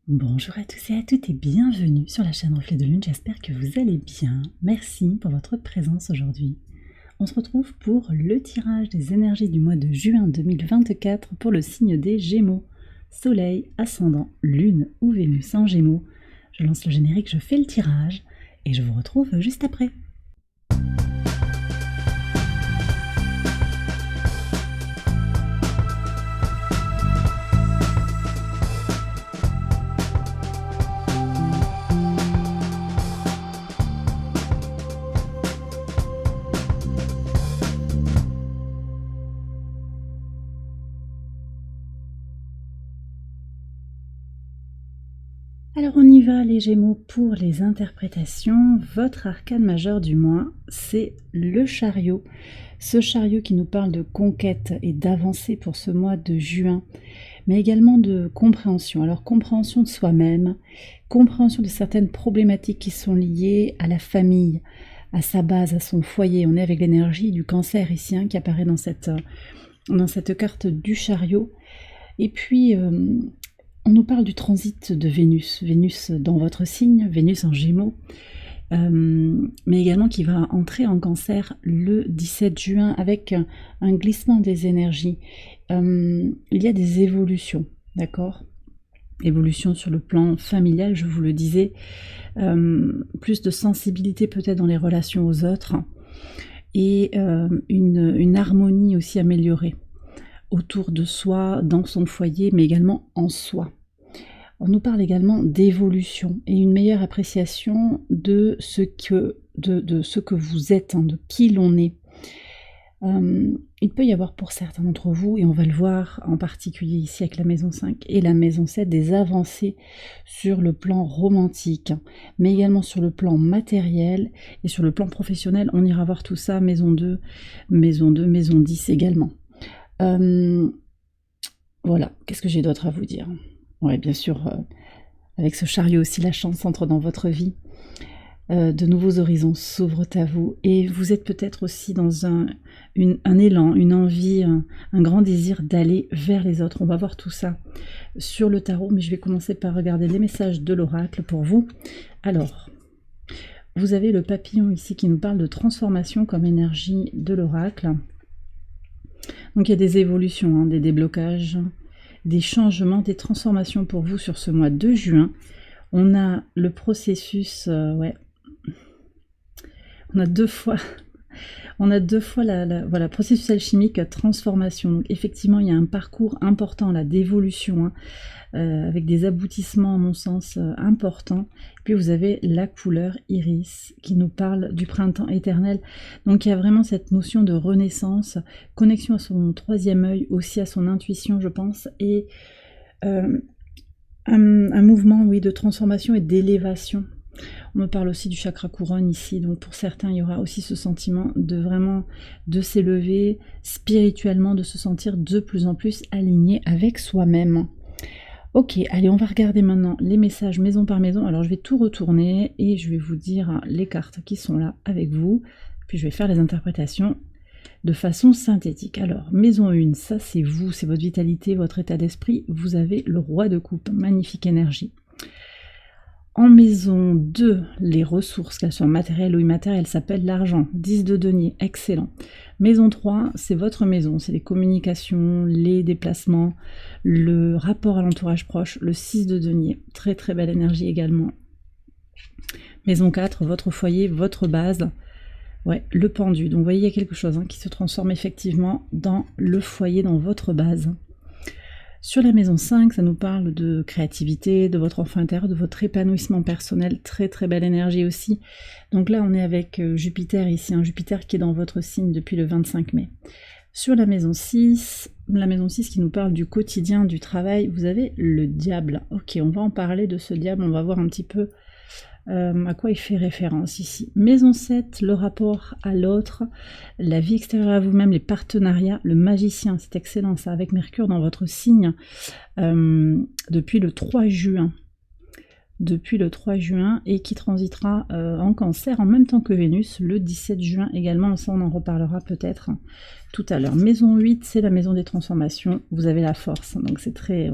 Bonjour à tous et à toutes et bienvenue sur la chaîne Reflet de Lune, j'espère que vous allez bien. Merci pour votre présence aujourd'hui. On se retrouve pour le tirage des énergies du mois de juin 2024 pour le signe des Gémeaux. Soleil, ascendant, Lune ou Vénus en Gémeaux. Je lance le générique, je fais le tirage et je vous retrouve juste après. Alors on y va les Gémeaux pour les interprétations. Votre arcane majeur du mois, c'est le chariot. Ce chariot qui nous parle de conquête et d'avancée pour ce mois de juin, mais également de compréhension. Alors compréhension de soi-même, compréhension de certaines problématiques qui sont liées à la famille, à sa base, à son foyer. On est avec l'énergie du cancer ici qui apparaît dans cette carte du chariot. Et puis on nous parle du transit de Vénus, Vénus dans votre signe, Vénus en Gémeaux, mais également qui va entrer en Cancer le 17 juin avec un glissement des énergies. Il y a des évolutions, d'accord ? Évolution sur le plan familial, je vous le disais, plus de sensibilité peut-être dans les relations aux autres, et une harmonie aussi améliorée autour de soi, dans son foyer, mais également en soi. On nous parle également d'évolution et une meilleure appréciation de ce que vous êtes, de qui l'on est. Il peut y avoir pour certains d'entre vous, et on va le voir en particulier ici avec la maison 5 et la maison 7, des avancées sur le plan romantique, mais également sur le plan matériel et sur le plan professionnel. On ira voir tout ça, maison 2, maison 10 également. Voilà, qu'est-ce que j'ai d'autre à vous dire ? Ouais, bien sûr, avec ce chariot aussi, la chance entre dans votre vie. De nouveaux horizons s'ouvrent à vous et vous êtes peut-être aussi dans un élan, une envie, un grand désir d'aller vers les autres. On va voir tout ça sur le tarot, mais je vais commencer par regarder les messages de l'oracle pour vous. Alors, vous avez le papillon ici qui nous parle de transformation comme énergie de l'oracle. Donc il y a des évolutions, des déblocages, des changements, des transformations pour vous sur ce mois de juin. On a le processus, on a deux fois voilà, processus alchimique, transformation. Donc effectivement, il y a un parcours important là d'évolution, avec des aboutissements à mon sens importants. Et puis vous avez la couleur iris qui nous parle du printemps éternel. Donc il y a vraiment cette notion de renaissance, connexion à son troisième œil, aussi à son intuition je pense, et un mouvement de transformation et d'élévation. On me parle aussi du chakra couronne ici, donc pour certains il y aura aussi ce sentiment de s'élever spirituellement, de se sentir de plus en plus aligné avec soi-même. Ok, allez, on va regarder maintenant les messages maison par maison. Alors je vais tout retourner et je vais vous dire les cartes qui sont là avec vous, puis je vais faire les interprétations de façon synthétique. Alors, maison 1, ça c'est vous, c'est votre vitalité, votre état d'esprit. Vous avez le roi de coupe, magnifique énergie. En maison 2, les ressources, qu'elles soient matérielles ou immatérielles, s'appelle l'argent. 10 de denier, excellent. Maison 3, c'est votre maison, c'est les communications, les déplacements, le rapport à l'entourage proche, le 6 de denier. Très très belle énergie également. Maison 4, votre foyer, votre base. Ouais, le pendu. Donc vous voyez, il y a quelque chose qui se transforme effectivement dans le foyer, dans votre base. Sur la maison 5, ça nous parle de créativité, de votre enfant intérieur, de votre épanouissement personnel. Très très belle énergie aussi. Donc là, on est avec Jupiter ici, Jupiter qui est dans votre signe depuis le 25 mai. Sur la maison 6 qui nous parle du quotidien, du travail, vous avez le diable. Ok, on va en parler de ce diable, on va voir un petit peu à quoi il fait référence ici. Maison 7, le rapport à l'autre, la vie extérieure à vous-même, les partenariats, le magicien, c'est excellent ça, avec Mercure dans votre signe depuis le 3 juin. Depuis le 3 juin et qui transitera en Cancer en même temps que Vénus le 17 juin également. Ça on en reparlera peut-être tout à l'heure. Maison 8, c'est la maison des transformations, vous avez la force, donc c'est très...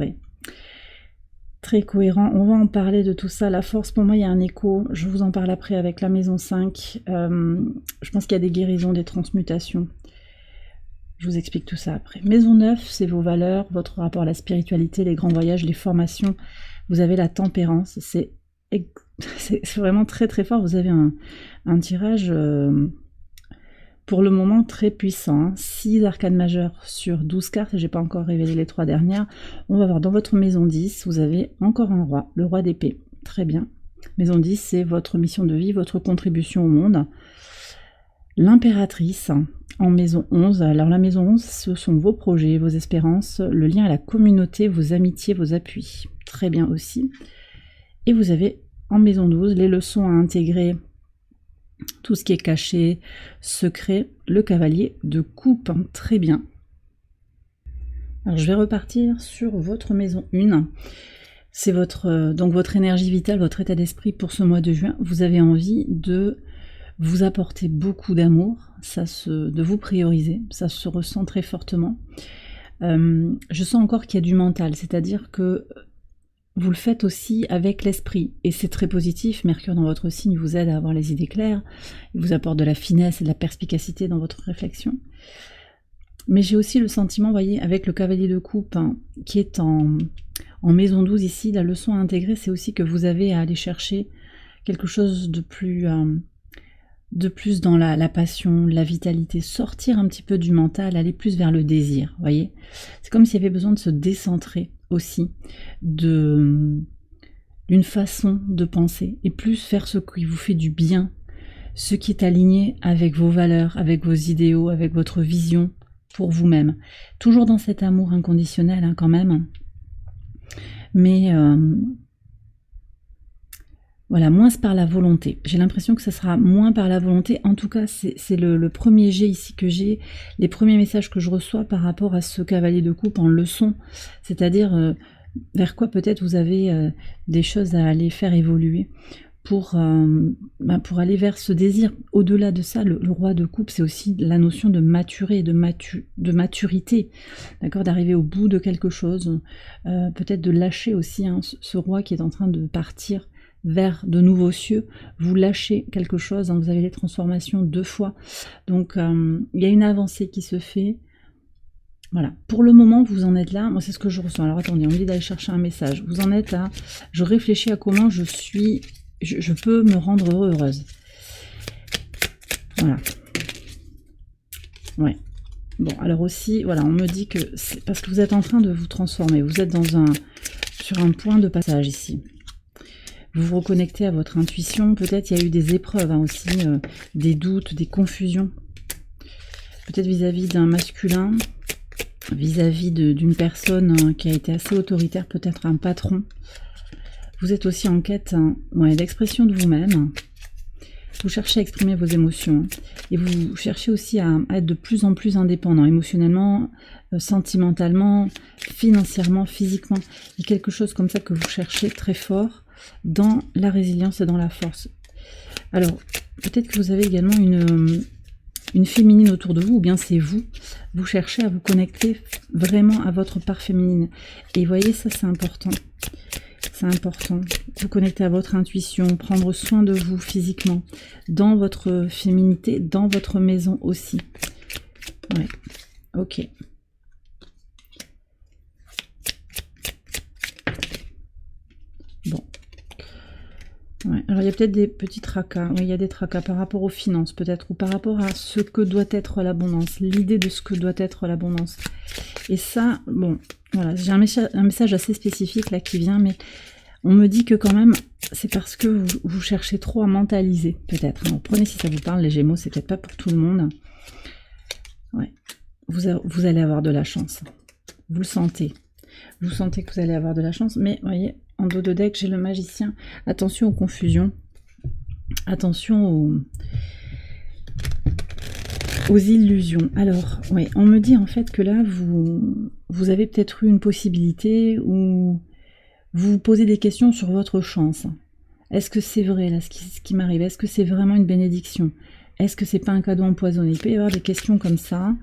Très cohérent. On va en parler de tout ça. La force, pour moi, il y a un écho. Je vous en parle après avec la maison 5. Je pense qu'il y a des guérisons, des transmutations. Je vous explique tout ça après. Maison 9, c'est vos valeurs, votre rapport à la spiritualité, les grands voyages, les formations. Vous avez la tempérance. C'est vraiment très très fort. Vous avez un tirage... pour le moment, très puissant. 6 arcanes majeures sur 12 cartes. Je n'ai pas encore révélé les 3 dernières. On va voir dans votre maison 10, vous avez encore un roi, le roi d'épée. Très bien. Maison 10, c'est votre mission de vie, votre contribution au monde. L'impératrice en maison 11. Alors la maison 11, ce sont vos projets, vos espérances, le lien à la communauté, vos amitiés, vos appuis. Très bien aussi. Et vous avez en maison 12 les leçons à intégrer, tout ce qui est caché, secret, le cavalier de coupe, très bien. Alors je vais repartir sur votre maison 1. C'est donc votre énergie vitale, votre état d'esprit pour ce mois de juin. Vous avez envie de vous apporter beaucoup d'amour, de vous prioriser, ça se ressent très fortement. Je sens encore qu'il y a du mental, c'est-à-dire que vous le faites aussi avec l'esprit, et c'est très positif. Mercure dans votre signe vous aide à avoir les idées claires, il vous apporte de la finesse et de la perspicacité dans votre réflexion. Mais j'ai aussi le sentiment, vous voyez, avec le cavalier de coupe, qui est en maison 12 ici, la leçon à intégrer, c'est aussi que vous avez à aller chercher quelque chose de plus dans la passion, la vitalité, sortir un petit peu du mental, aller plus vers le désir, vous voyez. C'est comme s'il y avait besoin de se décentrer aussi d'une façon de penser et plus faire ce qui vous fait du bien, ce qui est aligné avec vos valeurs, avec vos idéaux, avec votre vision pour vous-même. Toujours dans cet amour inconditionnel quand même, mais voilà, moins par la volonté. J'ai l'impression que ça sera moins par la volonté. En tout cas, c'est le premier jet ici que j'ai, les premiers messages que je reçois par rapport à ce cavalier de coupe en leçon. C'est-à-dire vers quoi peut-être vous avez des choses à aller faire évoluer pour aller vers ce désir. Au-delà de ça, le roi de coupe, c'est aussi la notion de maturer, de maturité, d'accord, d'arriver au bout de quelque chose, peut-être de lâcher aussi ce roi qui est en train de partir vers de nouveaux cieux, vous lâchez quelque chose, vous avez les transformations 2 fois, donc il y a une avancée qui se fait. Voilà, pour le moment vous en êtes là, moi c'est ce que je ressens. Alors attendez, on me dit d'aller chercher un message, vous en êtes là, je réfléchis à comment je peux me rendre heureuse. Voilà. Ouais. Bon, alors aussi, voilà, on me dit que c'est parce que vous êtes en train de vous transformer, vous êtes sur un point de passage ici. Vous vous reconnectez à votre intuition, peut-être il y a eu des épreuves aussi, des doutes, des confusions. Peut-être vis-à-vis d'un masculin, vis-à-vis d'une personne qui a été assez autoritaire, peut-être un patron. Vous êtes aussi en quête d'expression de vous-même. Vous cherchez à exprimer vos émotions et vous cherchez aussi à être de plus en plus indépendant, émotionnellement, sentimentalement, financièrement, physiquement. Il y a quelque chose comme ça que vous cherchez très fort dans la résilience et dans la force. Alors, peut-être que vous avez également une féminine autour de vous, ou bien c'est vous. Vous cherchez à vous connecter vraiment à votre part féminine. Et vous voyez, ça c'est important. C'est important. Vous connecter à votre intuition, prendre soin de vous physiquement, dans votre féminité, dans votre maison aussi. Ouais, ok. Bon. Ouais, alors il y a peut-être des petits tracas, oui, il y a des tracas par rapport aux finances peut-être, ou par rapport à ce que doit être l'abondance, l'idée de ce que doit être l'abondance. Et ça, bon, voilà, j'ai un message assez spécifique là qui vient, mais on me dit que quand même, c'est parce que vous cherchez trop à mentaliser, peut-être. Alors prenez si ça vous parle, les Gémeaux, c'est peut-être pas pour tout le monde. Ouais, vous allez avoir de la chance, vous le sentez. Vous sentez que vous allez avoir de la chance, mais vous voyez, en dos de deck, j'ai le magicien. Attention aux confusions. Attention aux illusions. Alors, ouais, on me dit en fait que là, vous avez peut-être eu une possibilité où vous vous posez des questions sur votre chance. Est-ce que c'est vrai, là, ce qui m'arrive? Est-ce que c'est vraiment une bénédiction? Est-ce que c'est pas un cadeau empoisonné? Il peut y avoir des questions comme ça.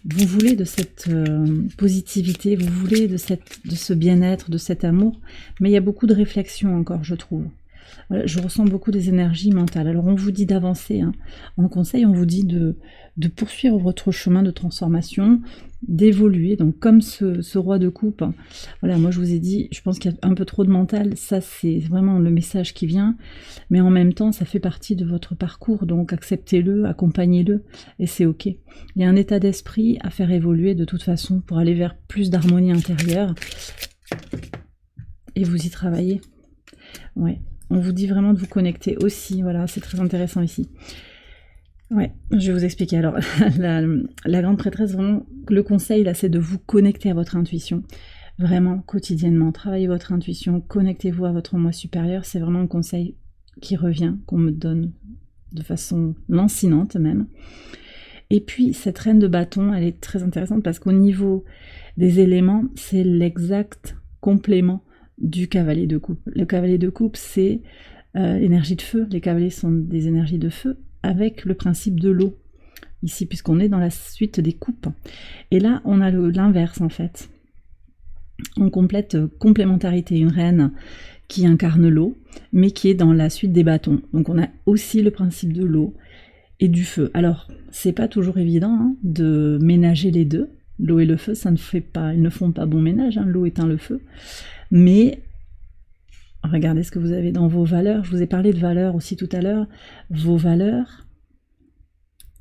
vous voulez de cette positivité, vous voulez de ce bien-être, de cet amour, mais il y a beaucoup de réflexion encore, je trouve. Voilà, je ressens beaucoup des énergies mentales. Alors on vous dit d'avancer, hein. En conseil, on vous dit de poursuivre votre chemin de transformation, d'évoluer. Donc comme ce roi de coupe, hein. Voilà, moi je vous ai dit, je pense qu'il y a un peu trop de mental, ça c'est vraiment le message qui vient, mais en même temps ça fait partie de votre parcours, donc acceptez-le, accompagnez-le, et c'est ok. Il y a un état d'esprit à faire évoluer de toute façon pour aller vers plus d'harmonie intérieure, et vous y travaillez. Ouais. On vous dit vraiment de vous connecter aussi, voilà, c'est très intéressant ici. Ouais, je vais vous expliquer. Alors, la grande prêtresse, vraiment, le conseil, là, c'est de vous connecter à votre intuition. Vraiment, quotidiennement, travaillez votre intuition, connectez-vous à votre moi supérieur. C'est vraiment un conseil qui revient, qu'on me donne de façon lancinante même. Et puis, cette reine de bâton, elle est très intéressante parce qu'au niveau des éléments, c'est l'exact complément du cavalier de coupe. Le cavalier de coupe, c'est l'énergie de feu. Les cavaliers sont des énergies de feu avec le principe de l'eau, ici, puisqu'on est dans la suite des coupes. Et là, on a l'inverse, en fait. On complète complémentarité, une reine qui incarne l'eau, mais qui est dans la suite des bâtons. Donc on a aussi le principe de l'eau et du feu. Alors, c'est pas toujours évident hein, de ménager les deux. L'eau et le feu, ça ne fait pas, ils ne font pas bon ménage, hein. L'eau éteint le feu. Mais regardez ce que vous avez dans vos valeurs. Je vous ai parlé de valeurs aussi tout à l'heure. Vos valeurs,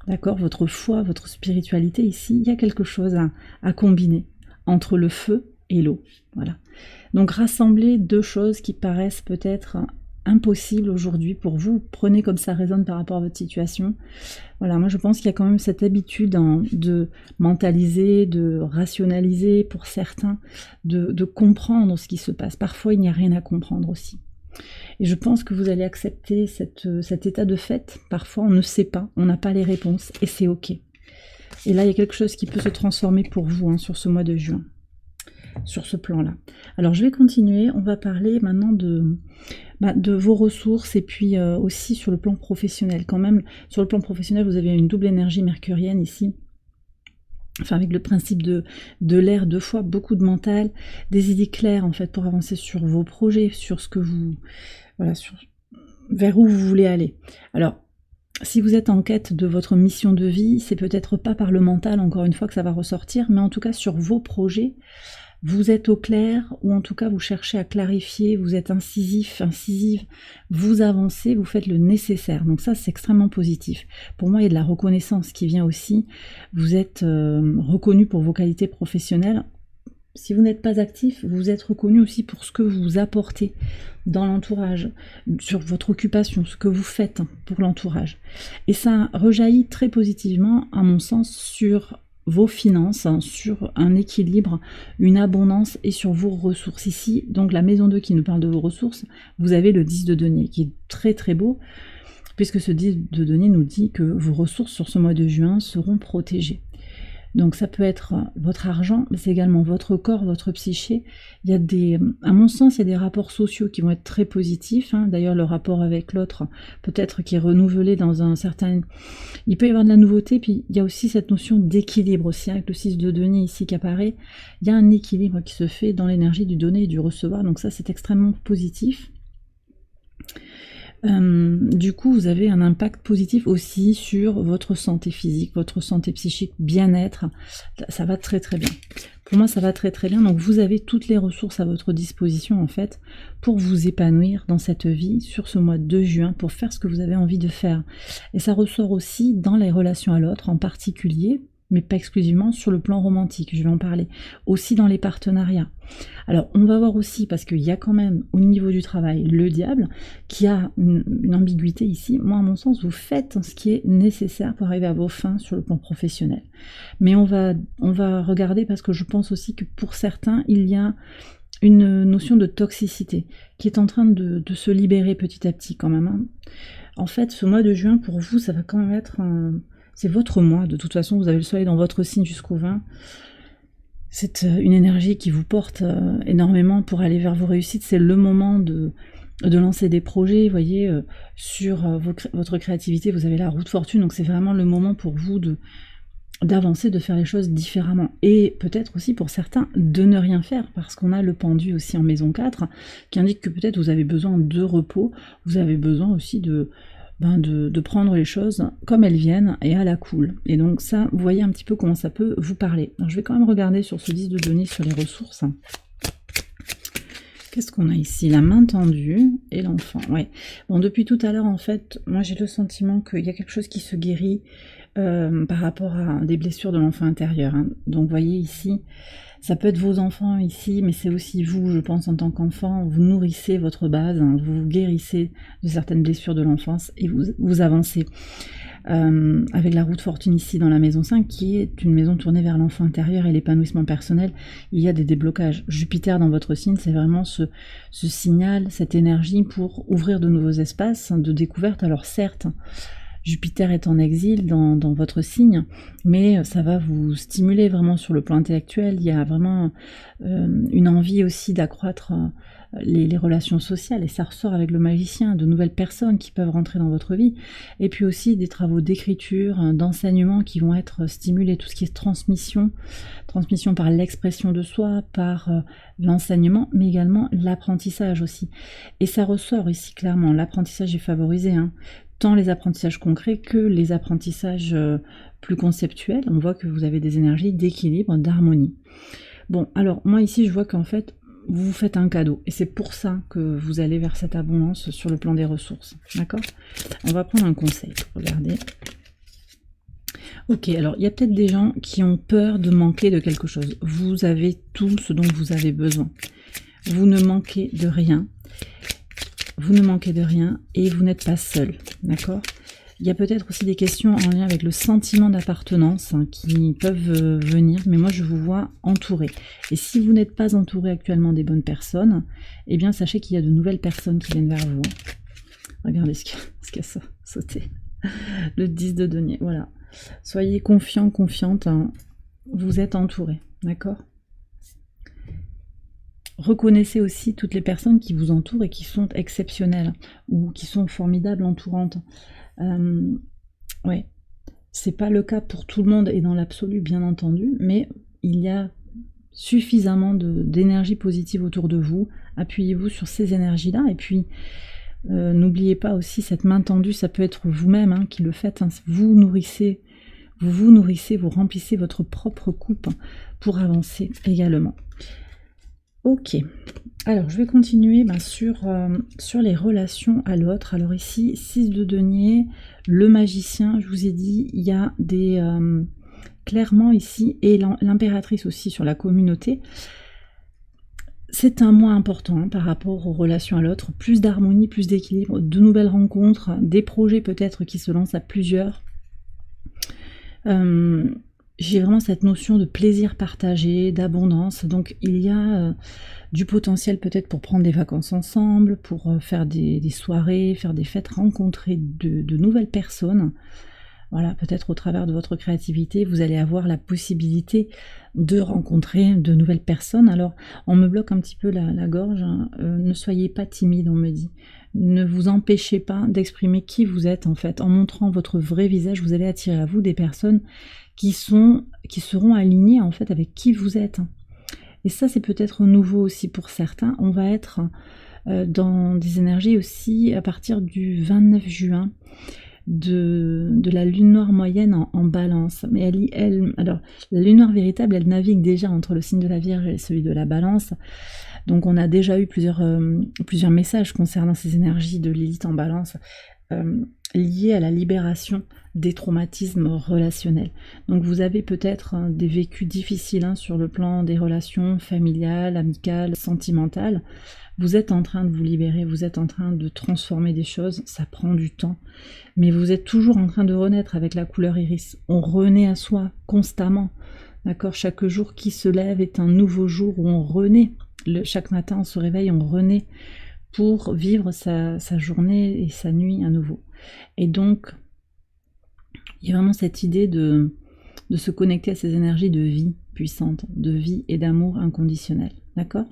d'accord, votre foi, votre spiritualité ici, il y a quelque chose à combiner entre le feu et l'eau. Voilà. Donc rassembler deux choses qui paraissent peut-être impossibles aujourd'hui pour vous. Prenez comme ça résonne par rapport à votre situation. Voilà, moi je pense qu'il y a quand même cette habitude de mentaliser, de rationaliser pour certains, de comprendre ce qui se passe. Parfois il n'y a rien à comprendre aussi. Et je pense que vous allez accepter cet état de fait. Parfois on ne sait pas, on n'a pas les réponses et c'est ok. Et là il y a quelque chose qui peut se transformer pour vous hein, sur ce mois de juin. Sur ce plan-là. Alors je vais continuer, on va parler maintenant de vos ressources et puis aussi sur le plan professionnel. Quand même, sur le plan professionnel, vous avez une double énergie mercurienne ici. Enfin, avec le principe de l'air, deux fois, beaucoup de mental, des idées claires en fait pour avancer sur vos projets, sur ce que vous... Voilà, vers où vous voulez aller. Alors, si vous êtes en quête de votre mission de vie, c'est peut-être pas par le mental, encore une fois, que ça va ressortir, mais en tout cas sur vos projets, vous êtes au clair, ou en tout cas vous cherchez à clarifier, vous êtes incisif, incisive, vous avancez, vous faites le nécessaire. Donc ça c'est extrêmement positif. Pour moi il y a de la reconnaissance qui vient aussi, vous êtes reconnu pour vos qualités professionnelles. Si vous n'êtes pas actif, vous êtes reconnu aussi pour ce que vous apportez dans l'entourage, sur votre occupation, ce que vous faites pour l'entourage. Et ça rejaillit très positivement, à mon sens, sur vos finances, hein, sur un équilibre, une abondance et sur vos ressources. Ici, donc la maison 2 qui nous parle de vos ressources, vous avez le 10 de denier qui est très très beau, puisque ce 10 de denier nous dit que vos ressources sur ce mois de juin seront protégées. Donc ça peut être votre argent, mais c'est également votre corps, votre psyché. Il y a à mon sens, il y a des rapports sociaux qui vont être très positifs. Hein. D'ailleurs, le rapport avec l'autre, peut-être qui est renouvelé dans un certain... Il peut y avoir de la nouveauté, puis il y a aussi cette notion d'équilibre aussi, avec le 6 de denier ici qui apparaît. Il y a un équilibre qui se fait dans l'énergie du donner et du recevoir, donc ça c'est extrêmement positif. Du coup, vous avez un impact positif aussi sur votre santé physique, votre santé psychique, bien-être. Ça va très très bien. Pour moi, ça va très très bien. Donc, vous avez toutes les ressources à votre disposition, en fait, pour vous épanouir dans cette vie sur ce mois de juin, pour faire ce que vous avez envie de faire. Et ça ressort aussi dans les relations à l'autre, en particulier, mais pas exclusivement sur le plan romantique, je vais en parler, aussi dans les partenariats. Alors on va voir aussi, parce qu'il y a quand même au niveau du travail le diable, qui a une ambiguïté ici. Moi à mon sens, vous faites ce qui est nécessaire pour arriver à vos fins sur le plan professionnel. Mais on va regarder, parce que je pense aussi que pour certains, il y a une notion de toxicité qui est en train de se libérer petit à petit quand même. Hein. En fait, ce mois de juin, pour vous, ça va quand même être c'est votre mois, de toute façon, vous avez le soleil dans votre signe jusqu'au 20. C'est une énergie qui vous porte énormément pour aller vers vos réussites. C'est le moment de lancer des projets. Vous voyez, sur votre créativité, vous avez la roue de fortune. Donc c'est vraiment le moment pour vous d'avancer, de faire les choses différemment. Et peut-être aussi pour certains de ne rien faire, parce qu'on a le pendu aussi en maison 4, qui indique que peut-être vous avez besoin de repos, vous avez besoin aussi de prendre les choses comme elles viennent et à la cool. Et donc ça, vous voyez un petit peu comment ça peut vous parler. Alors, je vais quand même regarder sur ce 10 de denier sur les ressources. Qu'est-ce qu'on a ici? La main tendue et l'enfant. Ouais. Bon, depuis tout à l'heure, en fait, moi j'ai le sentiment qu'il y a quelque chose qui se guérit par rapport à des blessures de l'enfant intérieur. Hein. Donc, vous voyez ici, ça peut être vos enfants ici, mais c'est aussi vous, je pense, en tant qu'enfant. Vous nourrissez votre base, hein, vous vous guérissez de certaines blessures de l'enfance et vous avancez. Avec la roue de fortune ici dans la maison 5, qui est une maison tournée vers l'enfant intérieur et l'épanouissement personnel, il y a des déblocages. Jupiter dans votre signe, c'est vraiment ce signal, cette énergie pour ouvrir de nouveaux espaces de découverte. Alors certes, Jupiter est en exil dans votre signe, mais ça va vous stimuler vraiment sur le plan intellectuel. Il y a vraiment une envie aussi d'accroître les relations sociales, et ça ressort avec le magicien, de nouvelles personnes qui peuvent rentrer dans votre vie, et puis aussi des travaux d'écriture, d'enseignement qui vont être stimulés, tout ce qui est transmission par l'expression de soi, par l'enseignement, mais également l'apprentissage aussi. Et ça ressort ici clairement, l'apprentissage est favorisé, hein. Tant les apprentissages concrets que les apprentissages plus conceptuels. On voit que vous avez des énergies d'équilibre, d'harmonie. Bon, alors moi ici je vois qu'en fait vous vous faites un cadeau, et c'est pour ça que vous allez vers cette abondance sur le plan des ressources, d'accord? On va prendre un conseil, regardez. Ok, alors il y a peut-être des gens qui ont peur de manquer de quelque chose. Vous avez tout ce dont vous avez besoin. Vous ne manquez de rien. Vous ne manquez de rien et vous n'êtes pas seul, d'accord? Il y a peut-être aussi des questions en lien avec le sentiment d'appartenance qui peuvent venir, mais moi je vous vois entouré. Et si vous n'êtes pas entouré actuellement des bonnes personnes, eh bien sachez qu'il y a de nouvelles personnes qui viennent vers vous. Regardez ce qui a sauté. Le 10 de denier, voilà. Soyez confiants, confiantes, hein. Vous êtes entouré, d'accord? Reconnaissez aussi toutes les personnes qui vous entourent et qui sont exceptionnelles ou qui sont formidables, entourantes. Ouais, c'est pas le cas pour tout le monde et dans l'absolu, bien entendu, mais il y a suffisamment d'énergie positive autour de vous. Appuyez-vous sur ces énergies-là et puis n'oubliez pas aussi cette main tendue, ça peut être vous-même hein, qui le faites. Hein. Vous nourrissez, vous remplissez votre propre coupe pour avancer également. Ok, alors je vais continuer sur les relations à l'autre. Alors ici, 6 de denier, le magicien, je vous ai dit, il y a des... clairement ici, et l'impératrice aussi sur la communauté, c'est un mois important hein, par rapport aux relations à l'autre, plus d'harmonie, plus d'équilibre, de nouvelles rencontres, des projets peut-être qui se lancent à plusieurs. J'ai vraiment cette notion de plaisir partagé, d'abondance, donc il y a du potentiel peut-être pour prendre des vacances ensemble, pour faire des soirées, faire des fêtes, rencontrer de nouvelles personnes. Voilà, peut-être au travers de votre créativité, vous allez avoir la possibilité de rencontrer de nouvelles personnes. Alors, on me bloque un petit peu la gorge, hein. Ne soyez pas timide, on me dit. Ne vous empêchez pas d'exprimer qui vous êtes en fait. En montrant votre vrai visage, vous allez attirer à vous des personnes qui seront alignées en fait avec qui vous êtes. Et ça, c'est peut-être nouveau aussi pour certains. On va être dans des énergies aussi à partir du 29 juin de la lune noire moyenne en balance. Mais alors, la lune noire véritable, elle navigue déjà entre le signe de la Vierge et celui de la balance. Donc on a déjà eu plusieurs messages concernant ces énergies de Lilith en balance liées à la libération des traumatismes relationnels. Donc vous avez peut-être des vécus difficiles hein, sur le plan des relations familiales, amicales, sentimentales. Vous êtes en train de vous libérer, vous êtes en train de transformer des choses, ça prend du temps, mais vous êtes toujours en train de renaître avec la couleur iris. On renaît à soi constamment, d'accord? Chaque jour qui se lève est un nouveau jour où on renaît. Chaque matin on se réveille, on renaît pour vivre sa journée et sa nuit à nouveau. Et donc, il y a vraiment cette idée de se connecter à ces énergies de vie puissantes, de vie et d'amour inconditionnel, d'accord?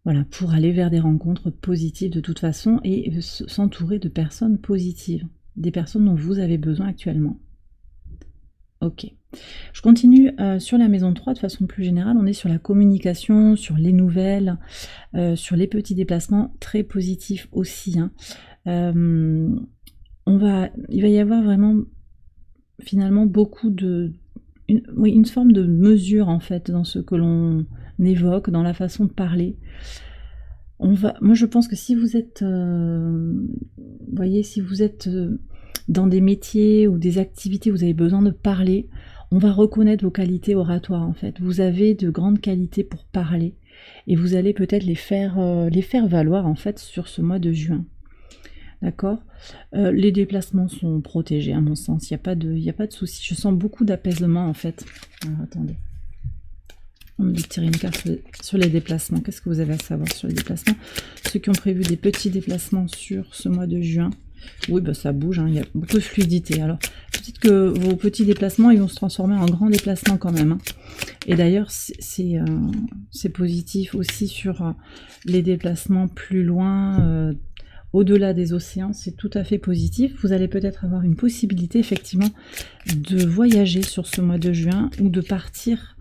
Voilà, pour aller vers des rencontres positives de toute façon et s'entourer de personnes positives, des personnes dont vous avez besoin actuellement. Ok. Je continue sur la maison 3 de façon plus générale. On est sur la communication, sur les nouvelles, sur les petits déplacements, très positifs aussi. Hein. Il va y avoir vraiment finalement beaucoup de... une forme de mesure en fait dans ce que l'on évoque, dans la façon de parler. Moi je pense que si vous êtes, voyez, si vous êtes dans des métiers ou des activités où vous avez besoin de parler, on va reconnaître vos qualités oratoires en fait. Vous avez de grandes qualités pour parler et vous allez peut-être les faire valoir en fait sur ce mois de juin. D'accord. Les déplacements sont protégés à mon sens, il n'y a pas de souci. Je sens beaucoup d'apaisement en fait. Alors, attendez. On me dit de tirer une carte sur les déplacements. Qu'est-ce que vous avez à savoir sur les déplacements? Ceux qui ont prévu des petits déplacements sur ce mois de juin. Oui, bah ça bouge, hein, il y a beaucoup de fluidité. Alors, peut-être que vos petits déplacements, ils vont se transformer en grands déplacements quand même. Hein. Et d'ailleurs, c'est positif aussi sur les déplacements plus loin, au-delà des océans, c'est tout à fait positif. Vous allez peut-être avoir une possibilité, effectivement, de voyager sur ce mois de juin ou de partir...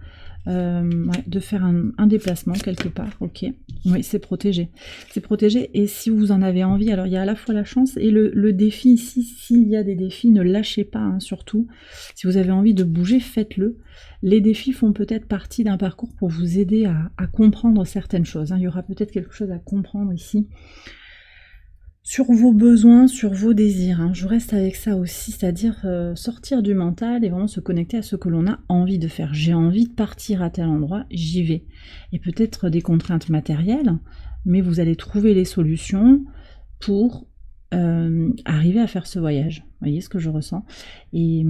de faire un déplacement quelque part, ok. Oui, c'est protégé. C'est protégé, et si vous en avez envie, alors il y a à la fois la chance et le défi ici. S'il y a des défis, ne lâchez pas, hein, surtout. Si vous avez envie de bouger, faites-le. Les défis font peut-être partie d'un parcours pour vous aider à comprendre certaines choses. Hein. Il y aura peut-être quelque chose à comprendre ici. Sur vos besoins, sur vos désirs. Hein. Je reste avec ça aussi, c'est-à-dire sortir du mental et vraiment se connecter à ce que l'on a envie de faire. J'ai envie de partir à tel endroit, j'y vais. Et peut-être des contraintes matérielles, mais vous allez trouver les solutions pour arriver à faire ce voyage. Vous voyez ce que je ressens? Et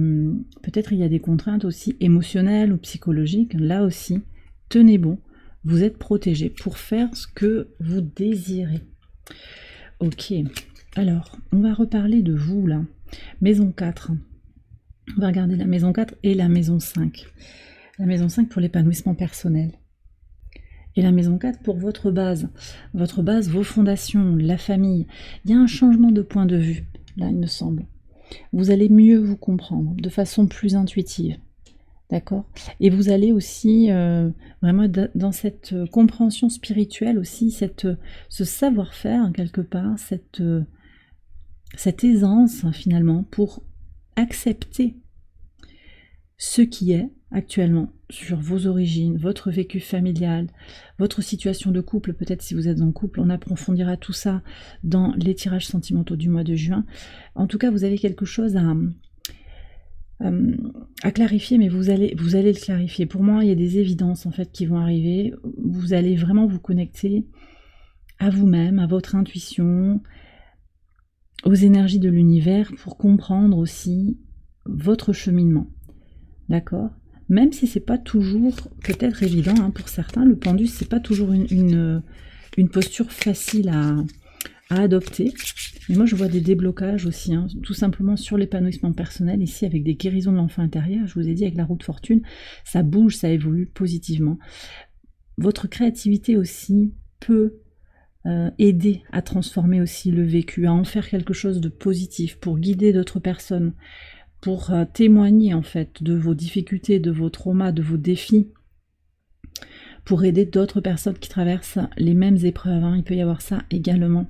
peut-être il y a des contraintes aussi émotionnelles ou psychologiques. Là aussi, tenez bon, vous êtes protégé pour faire ce que vous désirez. Ok, alors, on va reparler de vous, là. Maison 4. On va regarder la maison 4 et la maison 5. La maison 5 pour l'épanouissement personnel. Et la maison 4 pour votre base. Votre base, vos fondations, la famille. Il y a un changement de point de vue, là, il me semble. Vous allez mieux vous comprendre, de façon plus intuitive. D'accord. Et vous allez aussi vraiment dans cette compréhension spirituelle aussi, ce savoir-faire quelque part, cette aisance finalement pour accepter ce qui est actuellement sur vos origines, votre vécu familial, votre situation de couple, peut-être si vous êtes en couple, on approfondira tout ça dans les tirages sentimentaux du mois de juin. En tout cas, vous avez quelque chose à clarifier, mais vous allez le clarifier. Pour moi, il y a des évidences en fait qui vont arriver. Vous allez vraiment vous connecter à vous-même, à votre intuition, aux énergies de l'univers pour comprendre aussi votre cheminement. D'accord? Même si c'est pas toujours peut-être évident hein, pour certains, le pendu c'est pas toujours une posture facile à adopter. Mais moi je vois des déblocages aussi, hein, tout simplement sur l'épanouissement personnel, ici avec des guérisons de l'enfant intérieur, je vous ai dit avec la roue de fortune, ça bouge, ça évolue positivement. Votre créativité aussi peut aider à transformer aussi le vécu, à en faire quelque chose de positif, pour guider d'autres personnes, pour témoigner en fait de vos difficultés, de vos traumas, de vos défis, pour aider d'autres personnes qui traversent les mêmes épreuves, hein. Il peut y avoir ça également.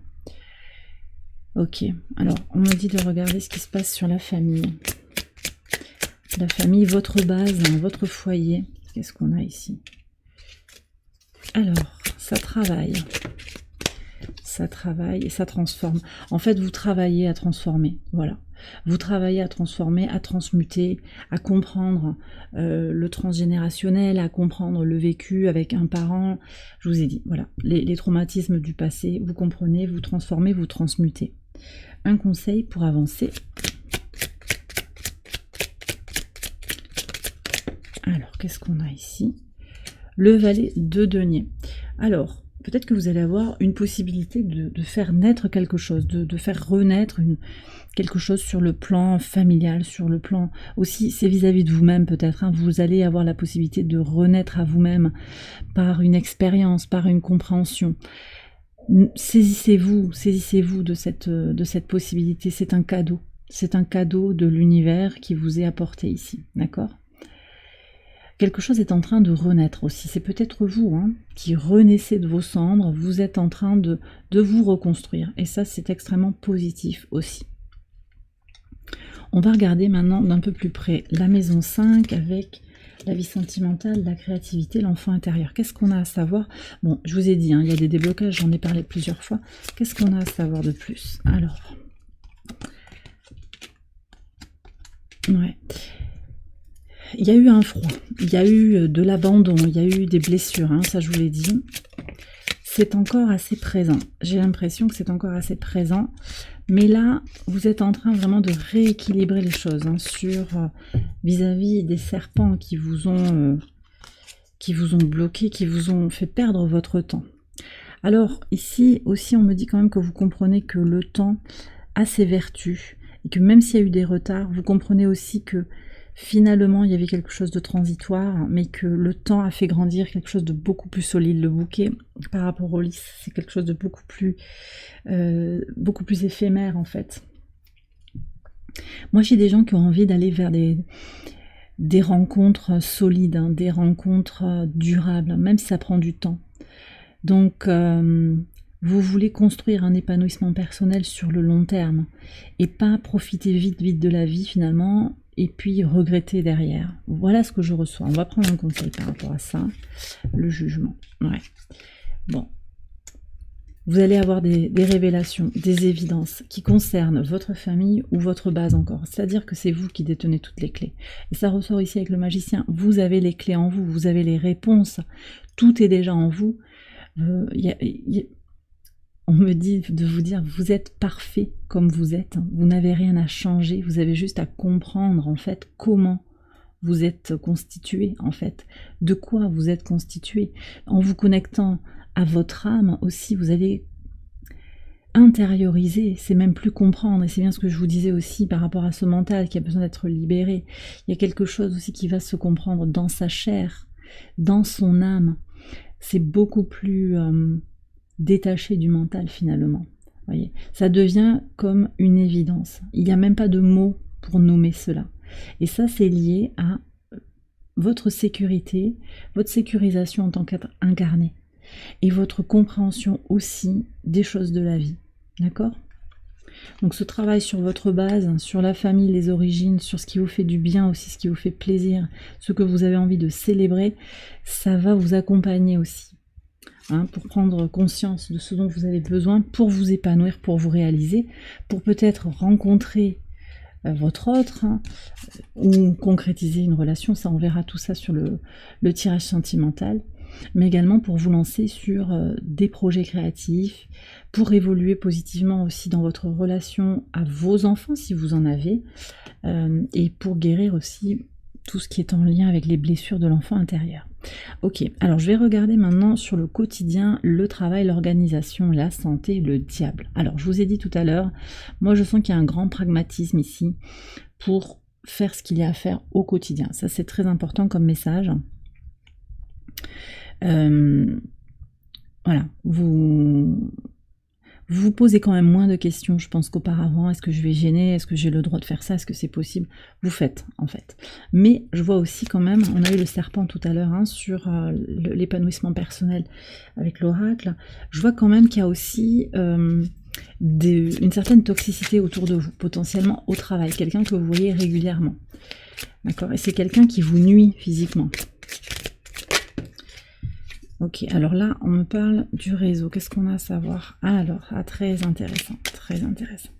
Ok, alors on me dit de regarder ce qui se passe sur la famille. La famille, votre base, hein, votre foyer. Qu'est-ce qu'on a ici? Alors, ça travaille et ça transforme. En fait, vous travaillez à transformer, voilà. Vous travaillez à transformer, à transmuter, à comprendre le transgénérationnel, à comprendre le vécu avec un parent. Je vous ai dit, voilà, les traumatismes du passé, vous comprenez, vous transformez, vous transmutez. Un conseil pour avancer. Alors, qu'est-ce qu'on a ici? Le valet de denier. Alors, peut-être que vous allez avoir une possibilité de faire naître quelque chose, de faire renaître quelque chose sur le plan familial, sur le plan aussi, c'est vis-à-vis de vous-même peut-être, hein, vous allez avoir la possibilité de renaître à vous-même par une expérience, par une compréhension. Saisissez-vous de cette possibilité, c'est un cadeau. C'est un cadeau de l'univers qui vous est apporté ici, d'accord? Quelque chose est en train de renaître aussi. C'est peut-être vous qui renaissez de vos cendres. Vous êtes en train de vous reconstruire. Et ça, c'est extrêmement positif aussi. On va regarder maintenant d'un peu plus près la maison 5 avec la vie sentimentale, la créativité, l'enfant intérieur. Qu'est-ce qu'on a à savoir? Bon, je vous ai dit, il y a des déblocages, j'en ai parlé plusieurs fois. Qu'est-ce qu'on a à savoir de plus? Alors, ouais. Il y a eu un froid, il y a eu de l'abandon, il y a eu des blessures, ça je vous l'ai dit. C'est encore assez présent. J'ai l'impression que c'est encore assez présent. Mais là, vous êtes en train vraiment de rééquilibrer les choses sur vis-à-vis des serpents qui vous ont bloqué, qui vous ont fait perdre votre temps. Alors ici aussi, on me dit quand même que vous comprenez que le temps a ses vertus et que même s'il y a eu des retards, vous comprenez aussi que finalement, il y avait quelque chose de transitoire, mais que le temps a fait grandir quelque chose de beaucoup plus solide. Le bouquet, par rapport au lys, c'est quelque chose de beaucoup plus éphémère, en fait. Moi, j'ai des gens qui ont envie d'aller vers des rencontres solides, des rencontres durables, même si ça prend du temps. Donc, vous voulez construire un épanouissement personnel sur le long terme, et pas profiter vite de la vie, finalement, et puis regretter derrière. Voilà ce que je reçois. On va prendre un conseil par rapport à ça. Le jugement. Ouais. Bon. Vous allez avoir des révélations, des évidences qui concernent votre famille ou votre base encore. C'est-à-dire que c'est vous qui détenez toutes les clés. Et ça ressort ici avec le magicien. Vous avez les clés en vous, vous avez les réponses. Tout est déjà en vous. On me dit de vous dire, vous êtes parfait comme vous êtes, vous n'avez rien à changer, vous avez juste à comprendre en fait comment vous êtes constitué, en fait, de quoi vous êtes constitué. En vous connectant à votre âme aussi, vous allez intérioriser, c'est même plus comprendre, et c'est bien ce que je vous disais aussi par rapport à ce mental qui a besoin d'être libéré. Il y a quelque chose aussi qui va se comprendre dans sa chair, dans son âme. C'est beaucoup plus détaché du mental finalement. Voyez, ça devient comme une évidence. Il n'y a même pas de mots pour nommer cela. Et ça, c'est lié à votre sécurité, votre sécurisation en tant qu'être incarné, et votre compréhension aussi des choses de la vie. D'accord ? Donc ce travail sur votre base, sur la famille, les origines, sur ce qui vous fait du bien aussi, ce qui vous fait plaisir, ce que vous avez envie de célébrer, ça va vous accompagner aussi. Pour prendre conscience de ce dont vous avez besoin, pour vous épanouir, pour vous réaliser, pour peut-être rencontrer votre autre, ou concrétiser une relation, ça on verra tout ça sur le tirage sentimental, mais également pour vous lancer sur des projets créatifs, pour évoluer positivement aussi dans votre relation à vos enfants si vous en avez, et pour guérir aussi tout ce qui est en lien avec les blessures de l'enfant intérieur. Ok, alors je vais regarder maintenant sur le quotidien, le travail, l'organisation, la santé, le diable. Alors je vous ai dit tout à l'heure, moi je sens qu'il y a un grand pragmatisme ici pour faire ce qu'il y a à faire au quotidien. Ça c'est très important comme message. Voilà, vous posez quand même moins de questions, je pense, qu'auparavant. Est-ce que je vais gêner? Est-ce que j'ai le droit de faire ça? Est-ce que c'est possible? Vous faites, en fait. Mais je vois aussi quand même, on a eu le serpent tout à l'heure sur l'épanouissement personnel avec l'oracle. Je vois quand même qu'il y a aussi une certaine toxicité autour de vous, potentiellement au travail. Quelqu'un que vous voyez régulièrement. D'accord? Et c'est quelqu'un qui vous nuit physiquement. Ok, alors là, on me parle du réseau. Qu'est-ce qu'on a à savoir? Alors, très intéressant, très intéressant.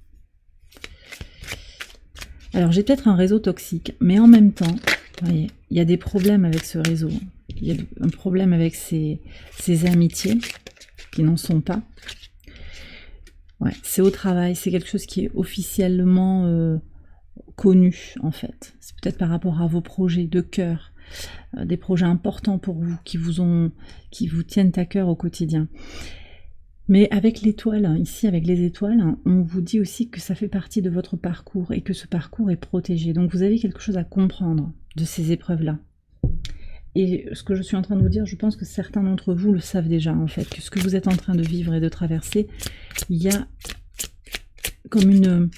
Alors, j'ai peut-être un réseau toxique, mais en même temps, vous voyez, il y a des problèmes avec ce réseau. Il y a un problème avec ces amitiés qui n'en sont pas. Ouais, c'est au travail, c'est quelque chose qui est officiellement connu, en fait. C'est peut-être par rapport à vos projets de cœur. Des projets importants pour vous, qui vous tiennent à cœur au quotidien. Mais avec l'étoile, ici avec les étoiles, on vous dit aussi que ça fait partie de votre parcours et que ce parcours est protégé. Donc vous avez quelque chose à comprendre de ces épreuves-là. Et ce que je suis en train de vous dire, je pense que certains d'entre vous le savent déjà en fait, que ce que vous êtes en train de vivre et de traverser, il y a comme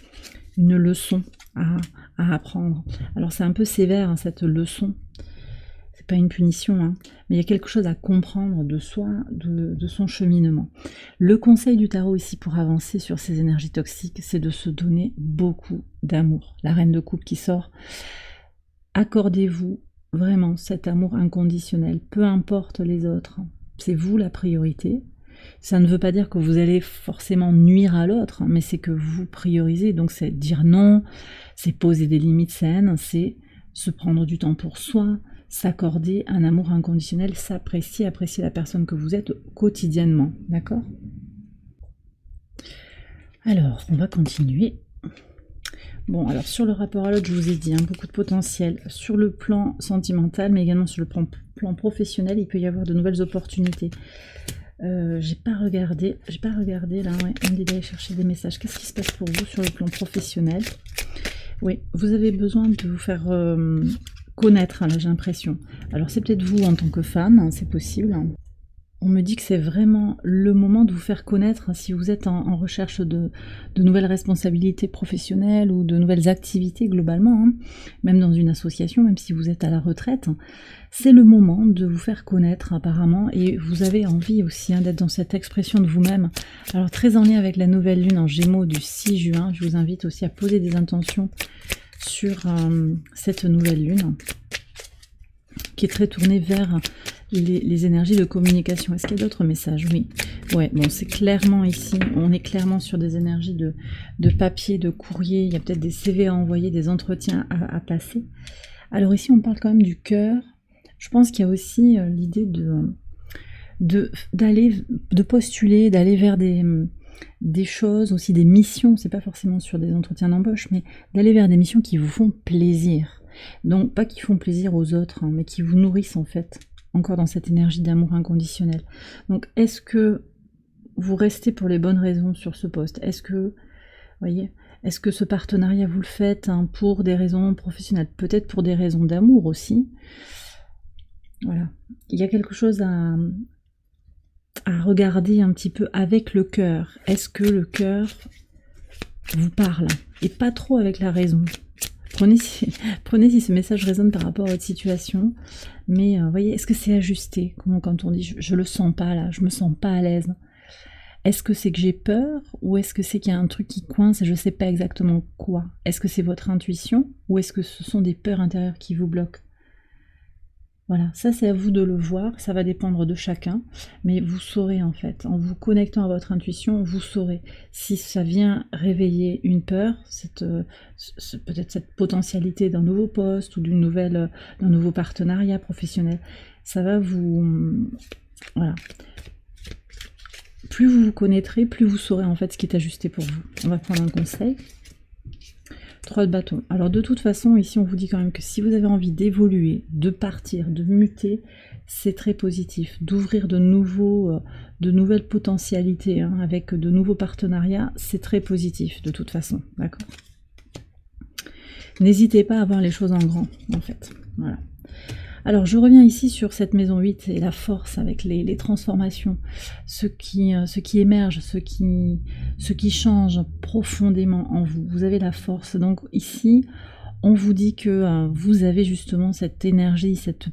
une leçon à apprendre. Alors c'est un peu sévère hein, cette leçon, c'est pas une punition, hein, mais il y a quelque chose à comprendre de soi, de son cheminement. Le conseil du tarot ici pour avancer sur ces énergies toxiques, c'est de se donner beaucoup d'amour. La reine de coupe qui sort, accordez-vous vraiment cet amour inconditionnel, peu importe les autres, c'est vous la priorité. Ça ne veut pas dire que vous allez forcément nuire à l'autre, mais c'est que vous priorisez, donc c'est dire non, c'est poser des limites saines, c'est se prendre du temps pour soi, s'accorder un amour inconditionnel, s'apprécier, apprécier la personne que vous êtes quotidiennement, d'accord? Alors, on va continuer. Bon, alors sur le rapport à l'autre, je vous ai dit, hein, beaucoup de potentiel sur le plan sentimental, mais également sur le plan professionnel, il peut y avoir de nouvelles opportunités. J'ai pas regardé là, ouais, on me dit d'aller chercher des messages. Qu'est-ce qui se passe pour vous sur le plan professionnel? Oui, vous avez besoin de vous faire connaître, hein, là j'ai l'impression. Alors c'est peut-être vous en tant que femme, hein, c'est possible. On me dit que c'est vraiment le moment de vous faire connaître hein, si vous êtes en recherche de nouvelles responsabilités professionnelles ou de nouvelles activités globalement, hein, même dans une association, même si vous êtes à la retraite. C'est le moment de vous faire connaître apparemment et vous avez envie aussi hein, d'être dans cette expression de vous-même. Alors très en lien avec la nouvelle lune en Gémeaux du 6 juin, je vous invite aussi à poser des intentions sur cette nouvelle lune qui est très tournée vers les énergies de communication. Est-ce qu'il y a d'autres messages? Oui. Ouais, bon, c'est clairement ici, on est clairement sur des énergies de papier, de courrier, il y a peut-être des CV à envoyer, des entretiens à passer. Alors ici, on parle quand même du cœur. Je pense qu'il y a aussi l'idée de postuler, d'aller vers des choses, aussi des missions, c'est pas forcément sur des entretiens d'embauche, mais d'aller vers des missions qui vous font plaisir. Donc, pas qui font plaisir aux autres, hein, mais qui vous nourrissent en fait, encore dans cette énergie d'amour inconditionnel. Donc, est-ce que vous restez pour les bonnes raisons sur ce poste? Est-ce que, voyez, est-ce que ce partenariat, vous le faites hein, pour des raisons professionnelles? Peut-être pour des raisons d'amour aussi. Voilà. Il y a quelque chose à regarder un petit peu avec le cœur. Est-ce que le cœur vous parle? Et pas trop avec la raison. Prenez si ce message résonne par rapport à votre situation. Mais voyez, est-ce que c'est ajusté? Comment quand on dit je le sens pas là, je me sens pas à l'aise? Est-ce que c'est que j'ai peur? Ou est-ce que c'est qu'il y a un truc qui coince et je sais pas exactement quoi? Est-ce que c'est votre intuition? Ou est-ce que ce sont des peurs intérieures qui vous bloquent? Voilà, ça c'est à vous de le voir, ça va dépendre de chacun, mais vous saurez en fait, en vous connectant à votre intuition, vous saurez si ça vient réveiller une peur, peut-être cette potentialité d'un nouveau poste ou d'un nouveau partenariat professionnel. Ça va vous... Voilà. Plus vous vous connaîtrez, plus vous saurez en fait ce qui est ajusté pour vous. On va prendre un conseil. 3 de bâton. Alors de toute façon, ici on vous dit quand même que si vous avez envie d'évoluer, de partir, de muter, c'est très positif. D'ouvrir de nouvelles potentialités hein, avec de nouveaux partenariats, c'est très positif de toute façon. D'accord? N'hésitez pas à voir les choses en grand, en fait. Voilà. Alors je reviens ici sur cette maison 8 et la force avec les transformations, ce qui émerge, ce qui change profondément en vous. Vous avez la force. Donc ici, on vous dit que vous avez justement cette énergie, cette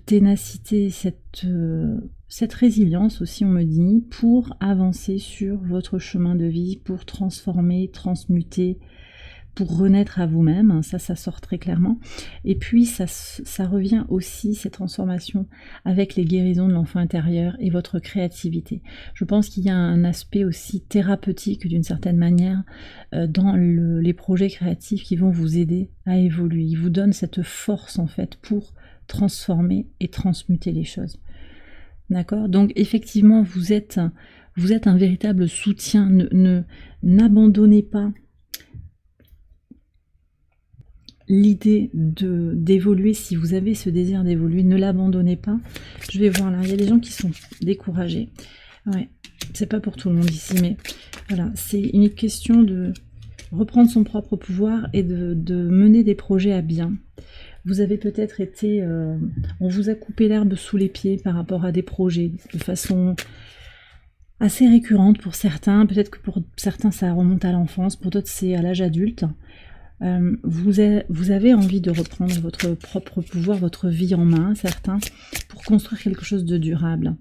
ténacité, cette résilience aussi, on me dit, pour avancer sur votre chemin de vie, pour transformer, transmuter, pour renaître à vous-même, ça sort très clairement. Et puis ça revient aussi, ces transformations, avec les guérisons de l'enfant intérieur et votre créativité. Je pense qu'il y a un aspect aussi thérapeutique d'une certaine manière dans les projets créatifs qui vont vous aider à évoluer. Ils vous donnent cette force en fait pour transformer et transmuter les choses. D'accord? Donc effectivement, vous êtes un véritable soutien. N'abandonnez pas l'idée d'évoluer. Si vous avez ce désir d'évoluer, ne l'abandonnez pas. Je vais voir là, il y a des gens qui sont découragés. Ouais, c'est pas pour tout le monde ici, mais voilà, c'est une question de reprendre son propre pouvoir et de mener des projets à bien. Vous avez peut-être été... on vous a coupé l'herbe sous les pieds par rapport à des projets, de façon assez récurrente pour certains. Peut-être que pour certains, ça remonte à l'enfance, pour d'autres, c'est à l'âge adulte. Vous avez envie de reprendre votre propre pouvoir, votre vie en main, certains, pour construire quelque chose de durable.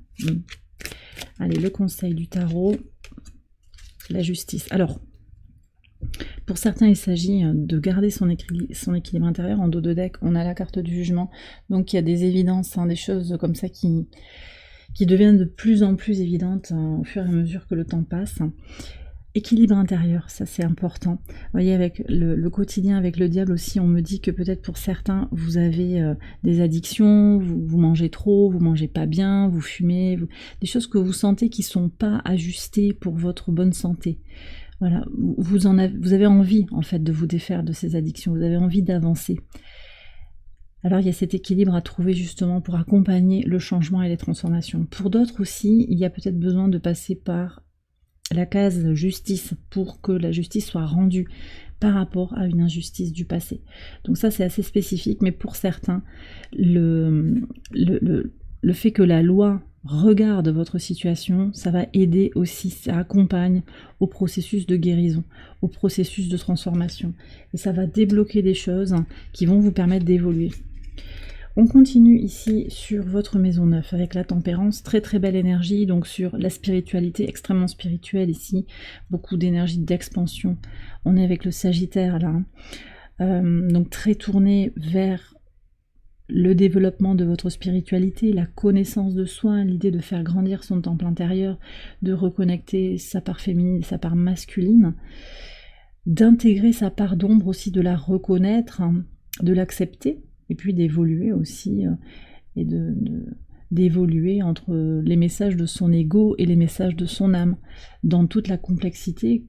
Allez, le conseil du tarot, la justice. Alors, pour certains, il s'agit de garder son équilibre intérieur. En dos de deck, on a la carte du jugement. Donc, il y a des évidences, des choses comme ça qui deviennent de plus en plus évidentes au fur et à mesure que le temps passe. Équilibre intérieur, ça c'est important. Vous voyez, avec le quotidien, avec le diable aussi, on me dit que peut-être pour certains, vous avez des addictions, vous mangez trop, vous mangez pas bien, vous fumez, des choses que vous sentez qui sont pas ajustées pour votre bonne santé. Voilà, vous avez envie en fait de vous défaire de ces addictions, vous avez envie d'avancer. Alors il y a cet équilibre à trouver justement pour accompagner le changement et les transformations. Pour d'autres aussi, il y a peut-être besoin de passer par la case justice pour que la justice soit rendue par rapport à une injustice du passé. Donc ça c'est assez spécifique, mais pour certains, le fait que la loi regarde votre situation, ça va aider aussi, ça accompagne au processus de guérison, au processus de transformation. Et ça va débloquer des choses qui vont vous permettre d'évoluer. On continue ici sur votre maison 9 avec la tempérance, très très belle énergie, donc sur la spiritualité, extrêmement spirituelle ici, beaucoup d'énergie d'expansion. On est avec le Sagittaire là, donc très tourné vers le développement de votre spiritualité, la connaissance de soi, l'idée de faire grandir son temple intérieur, de reconnecter sa part féminine et sa part masculine, d'intégrer sa part d'ombre aussi, de la reconnaître, de l'accepter, et puis d'évoluer aussi, et d'évoluer entre les messages de son ego et les messages de son âme, dans toute la complexité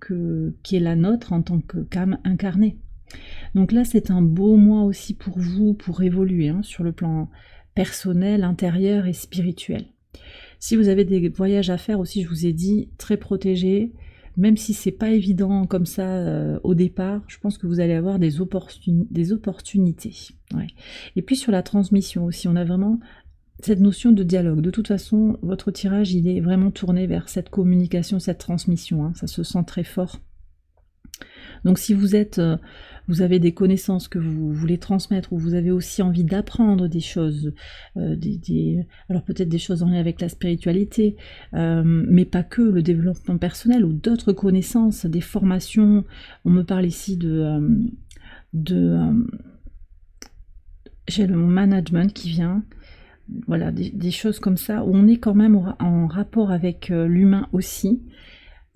qui est la nôtre en tant qu'âme incarnée. Donc là, c'est un beau mois aussi pour vous, pour évoluer sur le plan personnel, intérieur et spirituel. Si vous avez des voyages à faire aussi, je vous ai dit, très protégés, même si c'est pas évident comme ça au départ, je pense que vous allez avoir des opportunités. Ouais. Et puis sur la transmission aussi, on a vraiment cette notion de dialogue. De toute façon, votre tirage, il est vraiment tourné vers cette communication, cette transmission. Ça se sent très fort. Donc si vous avez des connaissances que vous voulez transmettre, ou vous avez aussi envie d'apprendre des choses, alors peut-être des choses en lien avec la spiritualité, mais pas que, le développement personnel ou d'autres connaissances, des formations. On me parle ici j'ai le mot management qui vient. Voilà, des choses comme ça, où on est quand même en rapport avec l'humain aussi.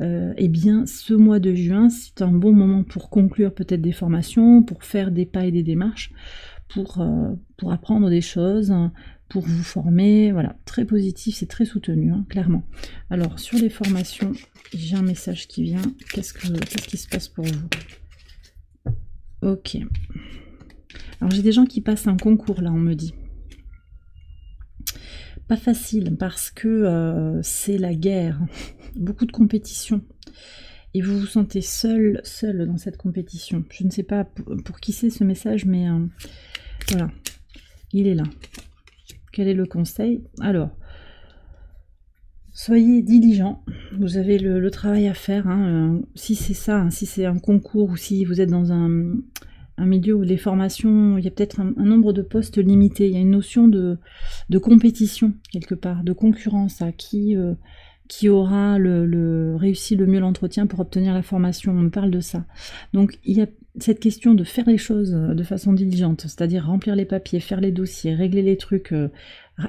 Eh bien, ce mois de juin, c'est un bon moment pour conclure peut-être des formations, pour faire des pas et des démarches, pour apprendre des choses, pour vous former. Voilà, très positif, c'est très soutenu, clairement. Alors, sur les formations, j'ai un message qui vient. Qu'est-ce qui se passe pour vous? Ok. Alors, j'ai des gens qui passent un concours, là, on me dit. Pas facile, parce que c'est la guerre. Beaucoup de compétition, et vous vous sentez seul dans cette compétition. Je ne sais pas pour qui c'est ce message, mais voilà, il est là. Quel est le conseil? Alors, soyez diligent, vous avez le travail à faire, si c'est ça, si c'est un concours, ou si vous êtes dans un milieu où les formations, il y a peut-être un nombre de postes limité, il y a une notion de compétition quelque part, de concurrence, qui aura réussi le mieux l'entretien pour obtenir la formation. On me parle de ça. Donc il y a cette question de faire les choses de façon diligente, c'est-à-dire remplir les papiers, faire les dossiers, régler les trucs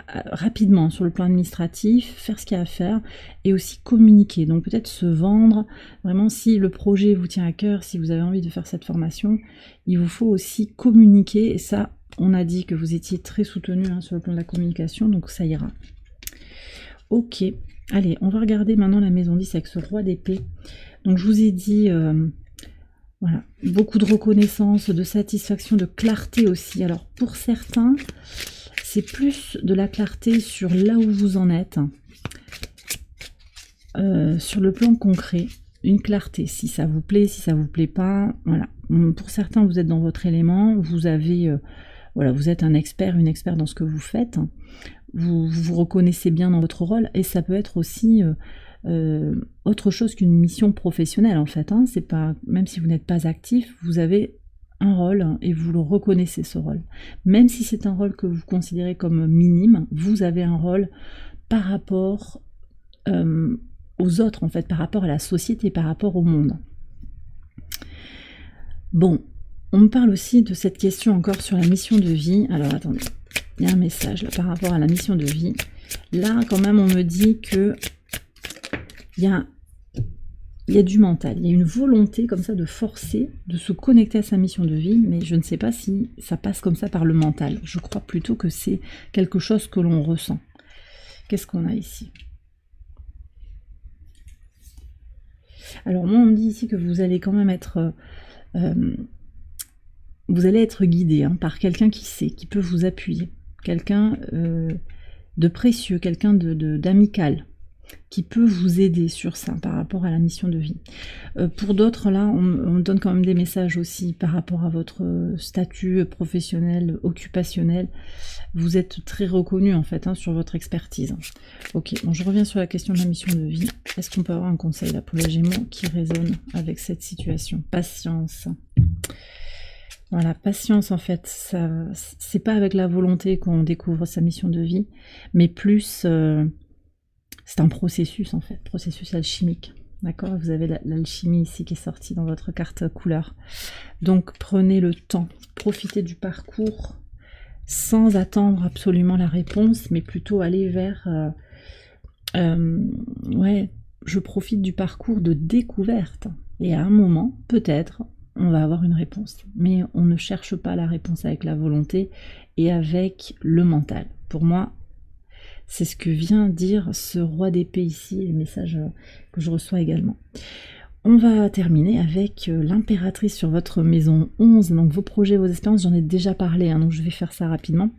rapidement sur le plan administratif, faire ce qu'il y a à faire, et aussi communiquer. Donc peut-être se vendre. Vraiment, si le projet vous tient à cœur, si vous avez envie de faire cette formation, il vous faut aussi communiquer. Et ça, on a dit que vous étiez très soutenu sur le plan de la communication, donc ça ira. Ok. Allez, on va regarder maintenant la maison 10 avec ce roi d'épée. Donc je vous ai dit, voilà, beaucoup de reconnaissance, de satisfaction, de clarté aussi. Alors pour certains, c'est plus de la clarté sur là où vous en êtes, sur le plan concret, une clarté, si ça vous plaît, si ça vous plaît pas, voilà. Pour certains, vous êtes dans votre élément, vous avez, voilà, vous êtes un expert, une experte dans ce que vous faites. Vous vous reconnaissez bien dans votre rôle, et ça peut être aussi autre chose qu'une mission professionnelle en fait. Hein. C'est pas, même si vous n'êtes pas actif, vous avez un rôle et vous le reconnaissez ce rôle. Même si c'est un rôle que vous considérez comme minime, vous avez un rôle par rapport aux autres en fait, par rapport à la société, par rapport au monde. Bon, on me parle aussi de cette question encore sur la mission de vie. Alors attendez, il y a un message là, par rapport à la mission de vie. Là quand même on me dit que il y a du mental, il y a une volonté comme ça de forcer, de se connecter à sa mission de vie, mais je ne sais pas si ça passe comme ça par le mental. Je crois plutôt que c'est quelque chose que l'on ressent. Qu'est-ce qu'on a ici? Alors moi on me dit ici que vous allez quand même être... vous allez être guidé hein, par quelqu'un qui sait, qui peut vous appuyer. Quelqu'un de précieux, quelqu'un d'amical, qui peut vous aider sur ça par rapport à la mission de vie. Pour d'autres, là, on donne quand même des messages aussi par rapport à votre statut professionnel, occupationnel. Vous êtes très reconnu en fait hein, sur votre expertise. Ok, bon, je reviens sur la question de la mission de vie. Est-ce qu'on peut avoir un conseil là pour les Gémeaux qui résonne avec cette situation? Patience. Voilà, patience en fait, c'est pas avec la volonté qu'on découvre sa mission de vie, mais plus... c'est un processus en fait, processus alchimique. D'accord? Vous avez l'alchimie ici qui est sortie dans votre carte couleur. Donc prenez le temps, profitez du parcours sans attendre absolument la réponse, mais plutôt aller vers... ouais, je profite du parcours de découverte. Et à un moment, peut-être, on va avoir une réponse. Mais on ne cherche pas la réponse avec la volonté et avec le mental. Pour moi, c'est ce que vient dire ce roi d'épée ici, les messages que je reçois également. On va terminer avec l'impératrice sur votre maison 11, donc vos projets, vos expériences, j'en ai déjà parlé, hein, donc je vais faire ça rapidement.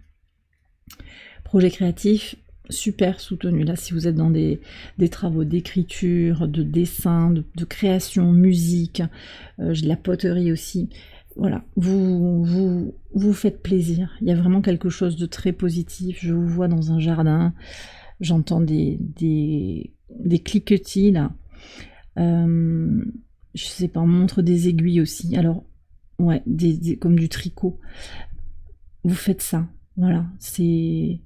Projet créatif, super soutenu, là si vous êtes dans des travaux d'écriture, de dessin, de création, musique, de la poterie aussi, voilà, vous faites plaisir, il y a vraiment quelque chose de très positif, je vous vois dans un jardin, j'entends des cliquetis là, je sais pas, on montre des aiguilles aussi, alors ouais, comme du tricot, vous faites ça, voilà, c'est...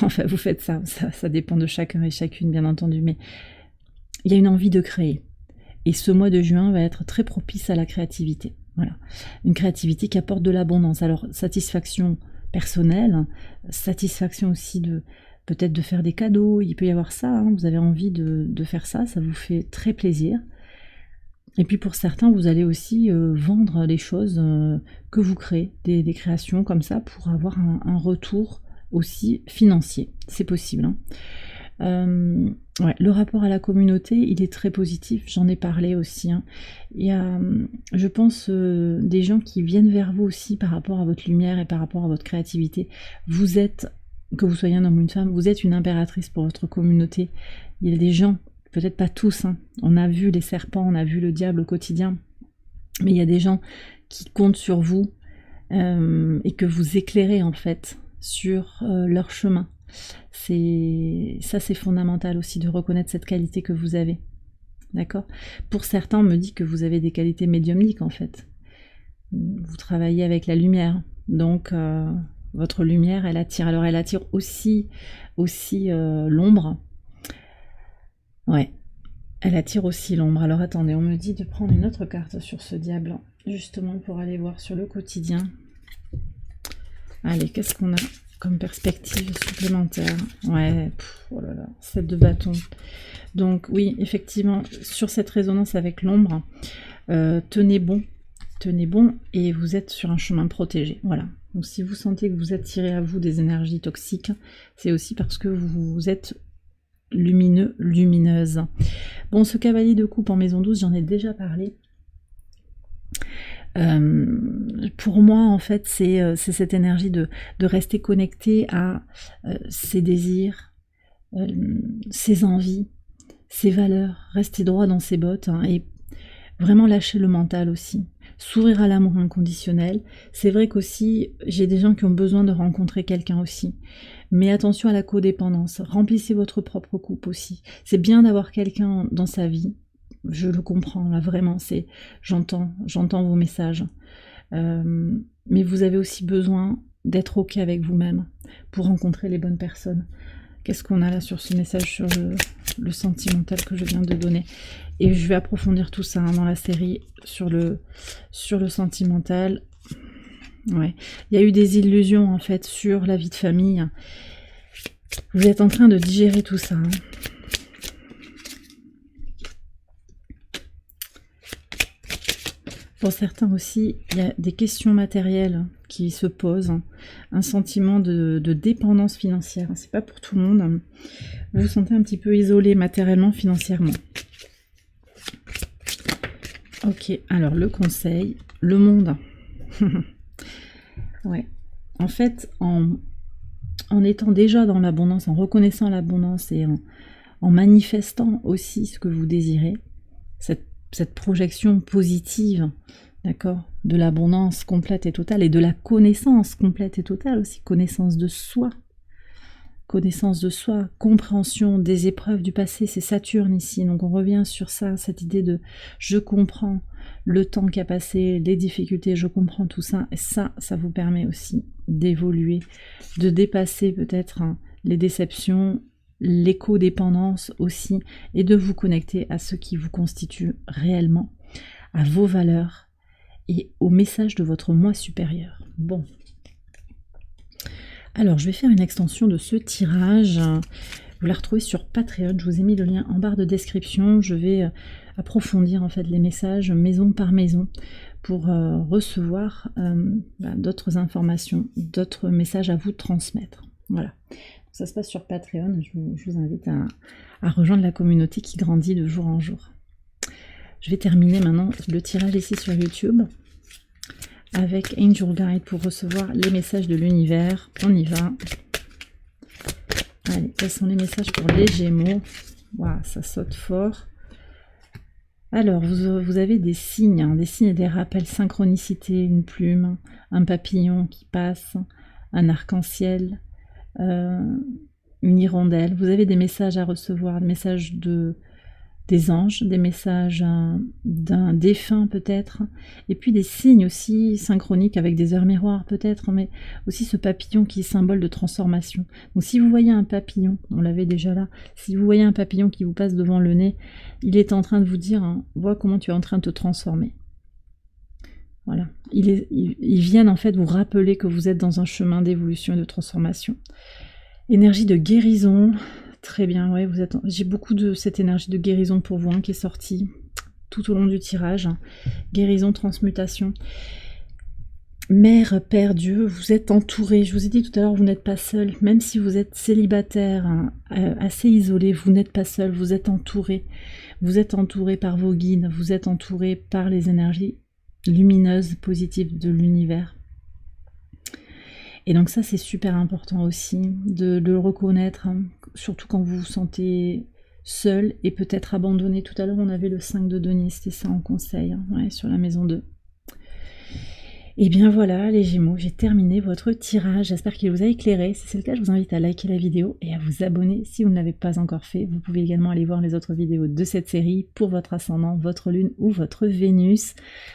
Enfin, vous faites ça, ça dépend de chacun et chacune, bien entendu, mais il y a une envie de créer. Et ce mois de juin va être très propice à la créativité. Voilà, une créativité qui apporte de l'abondance. Alors, satisfaction personnelle, satisfaction aussi de peut-être de faire des cadeaux, il peut y avoir ça, hein, vous avez envie de faire ça, ça vous fait très plaisir. Et puis pour certains, vous allez aussi vendre les choses que vous créez, des créations comme ça, pour avoir un retour aussi financier, c'est possible. Hein. Ouais, le rapport à la communauté, il est très positif, j'en ai parlé aussi. Hein. Il y a, je pense, des gens qui viennent vers vous aussi par rapport à votre lumière et par rapport à votre créativité. Vous êtes, que vous soyez un homme ou une femme, vous êtes une impératrice pour votre communauté. Il y a des gens, peut-être pas tous, hein. On a vu les serpents, on a vu le diable au quotidien, mais il y a des gens qui comptent sur vous et que vous éclairez en fait sur leur chemin. Ça c'est fondamental aussi de reconnaître cette qualité que vous avez. D'accord? Pour certains, on me dit que vous avez des qualités médiumniques en fait. Vous travaillez avec la lumière, donc votre lumière, elle attire. Alors elle attire aussi l'ombre. Ouais, elle attire aussi l'ombre. Alors attendez, on me dit de prendre une autre carte sur ce diable, justement pour aller voir sur le quotidien. Allez, qu'est-ce qu'on a comme perspective supplémentaire? Ouais, oh là là, 7 de bâton. Donc oui, effectivement, sur cette résonance avec l'ombre, tenez bon, et vous êtes sur un chemin protégé. Voilà. Donc si vous sentez que vous attirez à vous des énergies toxiques, c'est aussi parce que vous êtes lumineux, lumineuse. Bon, ce cavalier de coupe en maison 12, j'en ai déjà parlé. Pour moi, en fait, c'est cette énergie de rester connecté à ses désirs, ses envies, ses valeurs, rester droit dans ses bottes, hein, et Vraiment lâcher le mental aussi. S'ouvrir à l'amour inconditionnel. C'est vrai qu'aussi, j'ai des gens qui ont besoin de rencontrer quelqu'un aussi. Mais attention à la codépendance. Remplissez votre propre coupe aussi. C'est bien d'avoir quelqu'un dans sa vie. Je le comprends, là, vraiment. J'entends vos messages. Mais vous avez aussi besoin d'être OK avec vous-même pour rencontrer les bonnes personnes. Qu'est-ce qu'on a là sur ce message sur le sentimental que je viens de donner? Et je vais approfondir tout ça dans la série sur le sentimental. Ouais. Il y a eu des illusions en fait sur la vie de famille. Vous êtes en train de digérer tout ça. Pour certains aussi, il y a des questions matérielles qui se posent, un sentiment de dépendance financière. C'est pas pour tout le monde. Vous vous sentez un petit peu isolé matériellement, financièrement. Ok, alors le conseil, le monde. Ouais. En fait, en étant déjà dans l'abondance, en reconnaissant l'abondance et en manifestant aussi ce que vous désirez, cette projection positive, d'accord, de l'abondance complète et totale, et de la connaissance complète et totale aussi, connaissance de soi, compréhension des épreuves du passé, c'est Saturne ici, donc on revient sur ça, cette idée de je comprends le temps qui a passé, les difficultés, je comprends tout ça, et ça vous permet aussi d'évoluer, de dépasser peut-être les déceptions, l'éco-dépendance aussi, et de vous connecter à ce qui vous constitue réellement, à vos valeurs et au message de votre moi supérieur. Bon. Alors, je vais faire une extension de ce tirage. Vous la retrouvez sur Patreon. Je vous ai mis le lien en barre de description. Je vais approfondir en fait les messages maison par maison pour recevoir d'autres informations, d'autres messages à vous transmettre. Voilà. Ça se passe sur Patreon, je vous invite à rejoindre la communauté qui grandit de jour en jour. Je vais terminer maintenant le tirage ici sur YouTube avec Angel Guide pour recevoir les messages de l'univers. On y va. Allez, quels sont les messages pour les Gémeaux? Waouh, ça saute fort. Alors, vous avez des signes et des rappels, synchronicité, une plume, un papillon qui passe, un arc-en-ciel, une hirondelle. Vous avez des messages à recevoir, des messages des anges, des messages d'un défunt peut-être, et puis des signes aussi synchroniques avec des heures miroirs peut-être, mais aussi ce papillon qui est symbole de transformation. Donc si vous voyez un papillon, on l'avait déjà là, si vous voyez un papillon qui vous passe devant le nez, il est en train de vous dire, vois comment tu es en train de te transformer. Voilà, ils viennent en fait vous rappeler que vous êtes dans un chemin d'évolution et de transformation. Énergie de guérison, très bien, ouais, j'ai beaucoup de cette énergie de guérison pour vous qui est sortie tout au long du tirage. Guérison, transmutation. Mère, Père, Dieu, vous êtes entouré. Je vous ai dit tout à l'heure, vous n'êtes pas seul. Même si vous êtes célibataire, assez isolé, vous n'êtes pas seul. Vous êtes entouré. Vous êtes entouré par vos guides. Vous êtes entouré par les énergies lumineuses, positives de l'univers. Et donc ça, c'est super important aussi de le reconnaître, surtout quand vous vous sentez seul et peut-être abandonné. Tout à l'heure, on avait le 5 de denier, c'était ça en conseil, ouais, sur la maison 2. Et bien voilà, les Gémeaux, j'ai terminé votre tirage. J'espère qu'il vous a éclairé. Si c'est le cas, je vous invite à liker la vidéo et à vous abonner si vous ne l'avez pas encore fait. Vous pouvez également aller voir les autres vidéos de cette série pour votre ascendant, votre lune ou votre Vénus.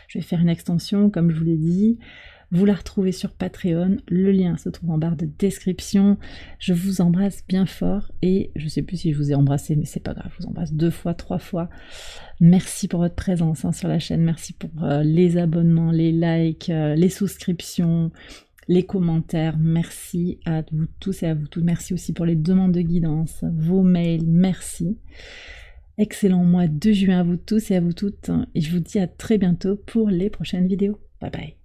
Je vais faire une extension, comme je vous l'ai dit. Vous la retrouvez sur Patreon, le lien se trouve en barre de description. Je vous embrasse bien fort et je ne sais plus si je vous ai embrassé, mais c'est pas grave, je vous embrasse 2 fois, 3 fois. Merci pour votre présence sur la chaîne, merci pour les abonnements, les likes, les souscriptions, les commentaires. Merci à vous tous et à vous toutes. Merci aussi pour les demandes de guidance, vos mails, merci. Excellent mois de juin à vous tous et à vous toutes et je vous dis à très bientôt pour les prochaines vidéos. Bye bye.